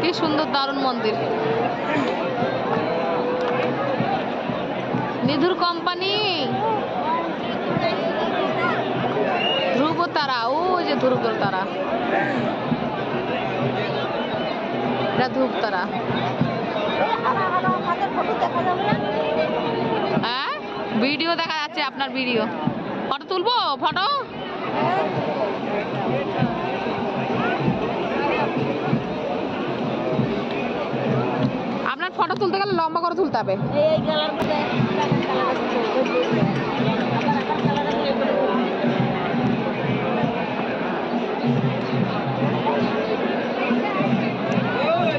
কি সুন্দর দারুণ মন্দির। নিধুর কোম্পানি, ধ্রুব তারা, ওই যে ধ্রুব তারা, এটা ধ্রুব তারা। হ্যাঁ ভিডিও দেখা যাচ্ছে, আপনার ভিডিও। ফটো তুলবো? ফটো আপনার ফটো তুলতে গেলে লম্বা করে তুলতে হবে।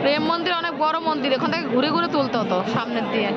প্রেম মন্দির অনেক বড় মন্দির, এখান থেকে ঘুরে ঘুরে তুলতে হতো সামনের দিয়ে।